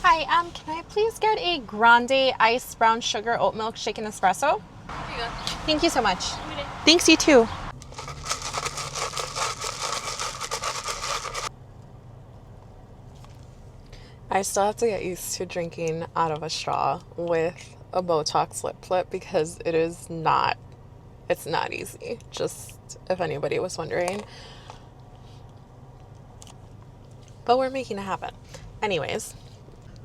Hi, can I please get a grande iced brown sugar oat milk shaken espresso? Here you go. Thank you so much. Thanks, you too. I still have to get used to drinking out of a straw with a Botox lip flip because it's not easy. Just if anybody was wondering. But we're making it happen. Anyways,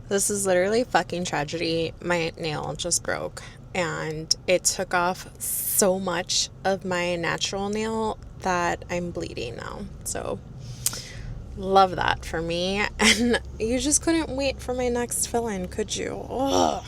this is literally fucking tragedy. My nail just broke and it took off so much of my natural nail that I'm bleeding now. So love that for me. And you just couldn't wait for my next fill-in, could you? Ugh.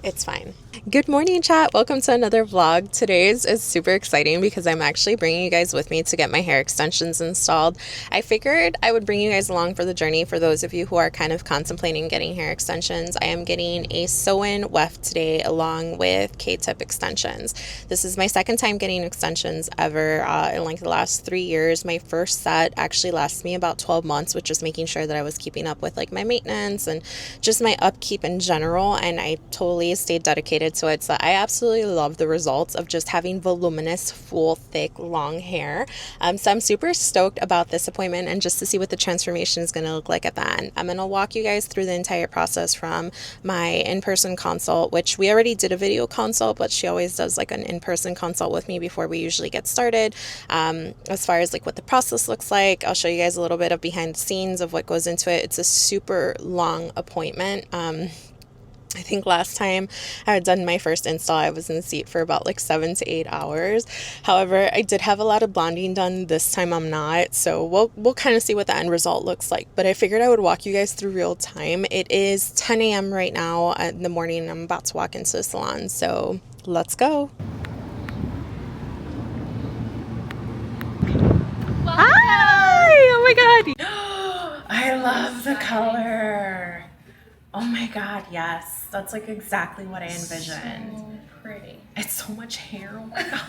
It's fine. Good morning, chat. Welcome to another vlog. Today's is super exciting because I'm actually bringing you guys with me to get my hair extensions installed. I figured I would bring you guys along for the journey for those of you who are kind of contemplating getting hair extensions. I am getting a sew-in weft today along with K-tip extensions. This is my second time getting extensions ever in like the last 3 years. My first set actually lasts me about 12 months, which is making sure that I was keeping up with like my maintenance and just my upkeep in general, and I totally stayed dedicated to it. So I absolutely love the results of just having voluminous, full, thick, long hair. So I'm super stoked about this appointment and just to see what the transformation is going to look like at the end. I'm going to walk you guys through the entire process from my in-person consult, which we already did a video consult, but she always does like an in-person consult with me before we usually get started. As far as like what the process looks like, I'll show you guys a little bit of behind the scenes of what goes into it. It's a super long appointment. I think last time I had done my first install, I was in the seat for about like 7 to 8 hours. However, I did have a lot of blonding done. This time I'm not. So we'll kind of see what the end result looks like. But I figured I would walk you guys through real time. It is 10 a.m. right now in the morning, and I'm about to walk into the salon. So let's go. Welcome. Hi! Oh my god. I love the color. Oh my god, yes. That's like exactly what I envisioned. So pretty. It's so much hair. Oh my god.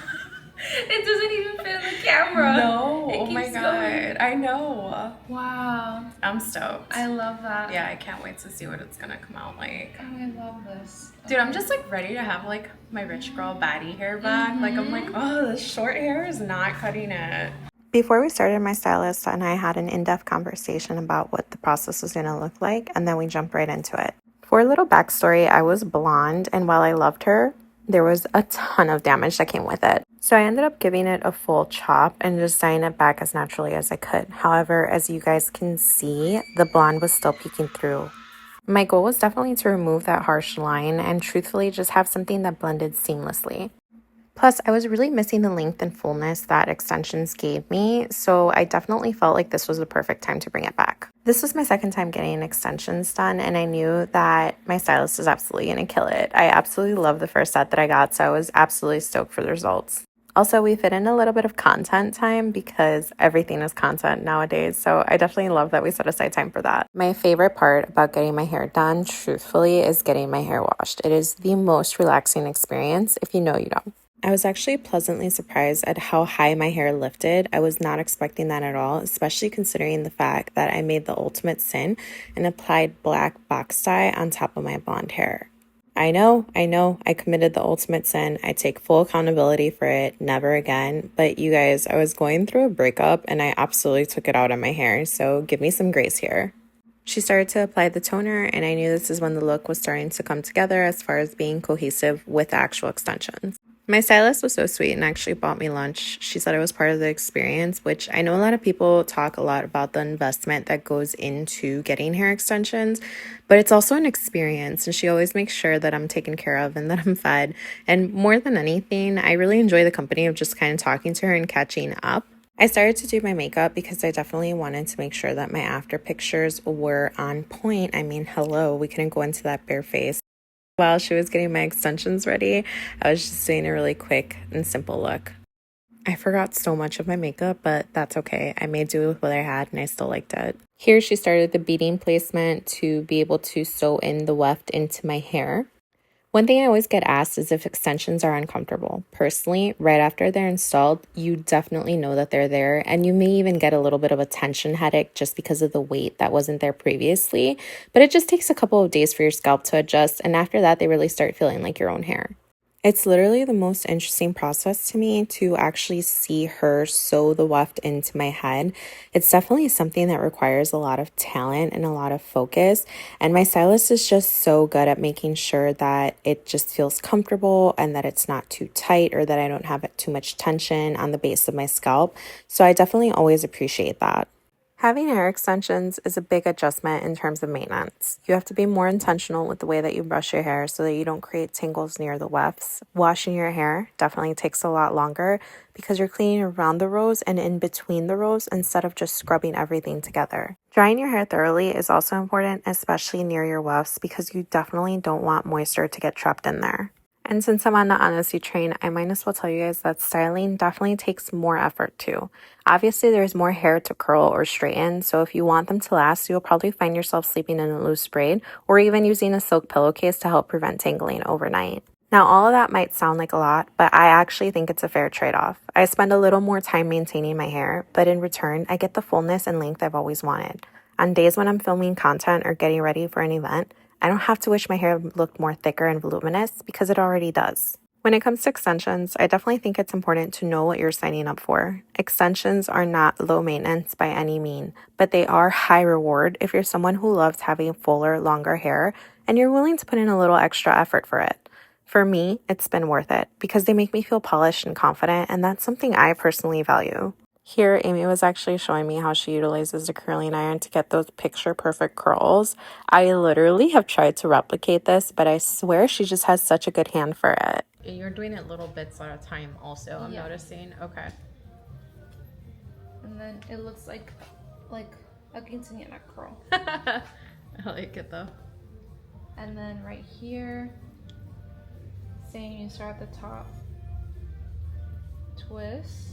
It doesn't even fit in the camera. No. It Oh my keeps god. going. I know. Wow. I'm stoked. I love that. Yeah, I can't wait to see what it's gonna come out like. Oh, I love this. Dude, I'm just like ready to have like my rich girl baddie hair back. Like I'm like, oh, the short hair is not cutting it. Before we started, my stylist and I had an in-depth conversation about what the process was going to look like, and then we jumped right into it. For a little backstory, I was blonde, and while I loved her, there was a ton of damage that came with it. So I ended up giving it a full chop and just dyeing it back as naturally as I could. However, as you guys can see, the blonde was still peeking through. My goal was definitely to remove that harsh line and truthfully just have something that blended seamlessly. Plus, I was really missing the length and fullness that extensions gave me, so I definitely felt like this was the perfect time to bring it back. This was my second time getting extensions done, and I knew that my stylist was absolutely going to kill it. I absolutely loved the first set that I got, so I was absolutely stoked for the results. Also, we fit in a little bit of content time because everything is content nowadays, so I definitely love that we set aside time for that. My favorite part about getting my hair done, truthfully, is getting my hair washed. It is the most relaxing experience if you know you don't. I was actually pleasantly surprised at how high my hair lifted. I was not expecting that at all, especially considering the fact that I made the ultimate sin and applied black box dye on top of my blonde hair. I know, I committed the ultimate sin. I take full accountability for it, never again. But you guys, I was going through a breakup and I absolutely took it out on my hair, so give me some grace here. She started to apply the toner, and I knew this is when the look was starting to come together as far as being cohesive with the actual extensions. My stylist was so sweet and actually bought me lunch. She said it was part of the experience, which I know a lot of people talk a lot about the investment that goes into getting hair extensions, but it's also an experience, and she always makes sure that I'm taken care of and that I'm fed. And more than anything, I really enjoy the company of just kind of talking to her and catching up. I started to do my makeup because I definitely wanted to make sure that my after pictures were on point. I mean, hello, we couldn't go into that bare face. While she was getting my extensions ready, I was just doing a really quick and simple look. I forgot so much of my makeup, but that's okay. I made do with what I had and I still liked it. Here she started the beading placement to be able to sew in the weft into my hair. One thing I always get asked is if extensions are uncomfortable. Personally, right after they're installed, you definitely know that they're there, and you may even get a little bit of a tension headache just because of the weight that wasn't there previously, but it just takes a couple of days for your scalp to adjust, and after that, they really start feeling like your own hair. It's literally the most interesting process to me to actually see her sew the weft into my head. It's definitely something that requires a lot of talent and a lot of focus. And my stylist is just so good at making sure that it just feels comfortable and that it's not too tight or that I don't have too much tension on the base of my scalp. So I definitely always appreciate that. Having hair extensions is a big adjustment in terms of maintenance. You have to be more intentional with the way that you brush your hair so that you don't create tangles near the wefts. Washing your hair definitely takes a lot longer because you're cleaning around the rows and in between the rows instead of just scrubbing everything together. Drying your hair thoroughly is also important, especially near your wefts, because you definitely don't want moisture to get trapped in there. And since I'm on the honesty train, I might as well tell you guys that styling definitely takes more effort too. Obviously, there's more hair to curl or straighten, so if you want them to last, you'll probably find yourself sleeping in a loose braid or even using a silk pillowcase to help prevent tangling overnight. Now, all of that might sound like a lot, but I actually think it's a fair trade-off. I spend a little more time maintaining my hair, but in return, I get the fullness and length I've always wanted. On days when I'm filming content or getting ready for an event, I don't have to wish my hair looked more thicker and voluminous because it already does. When it comes to extensions, I definitely think it's important to know what you're signing up for. Extensions are not low maintenance by any mean, but they are high reward if you're someone who loves having fuller, longer hair and you're willing to put in a little extra effort for it. For me, it's been worth it because they make me feel polished and confident, and that's something I personally value. Here, Amy was actually showing me how she utilizes a curling iron to get those picture-perfect curls. I literally have tried to replicate this, but I swear she just has such a good hand for it. You're doing it little bits at a time also, I'm noticing. Okay. And then it looks like a quinceañera curl. I like it though. And then right here, same, you start at the top, twist.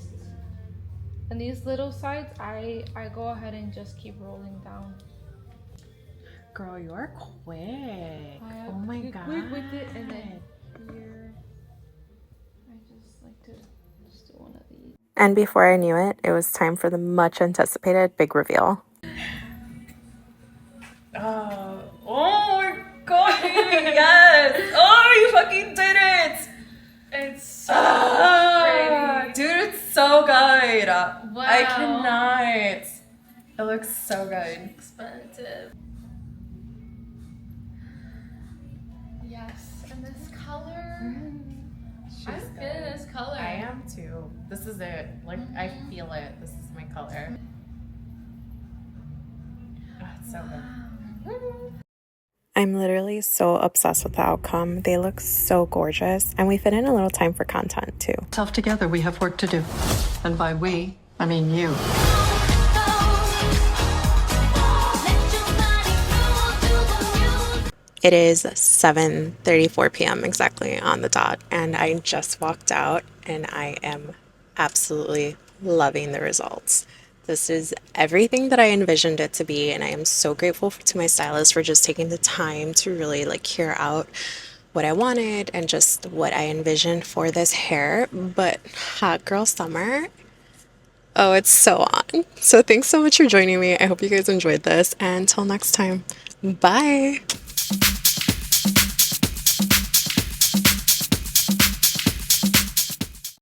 And these little sides, I go ahead and just keep rolling down. Girl, you're quick. I Oh my god. quick with it, and then here, I just like to just do one of these. And before I knew it, it was time for the much anticipated big reveal. Oh my god, yes! Oh, you fucking did it! It's so pretty. Dude, it's so good. Wow. I cannot. It looks so good. Expensive. Yes, and this color. I'm feeling this color. I am too. This is it. Like, I feel it. This is my color. Oh, it's so good. I'm literally so obsessed with the outcome. They look so gorgeous, and we fit in a little time for content too. Tough together, we have work to do. And by we, I mean you. It is 7:34 p.m. exactly on the dot, and I just walked out, and I am absolutely loving the results. This is everything that I envisioned it to be, and I am so grateful to my stylist for just taking the time to really like hear out what I wanted and just what I envisioned for this hair. But hot girl summer, oh, it's so on. So thanks so much for joining me. I hope you guys enjoyed this, and until next time, bye.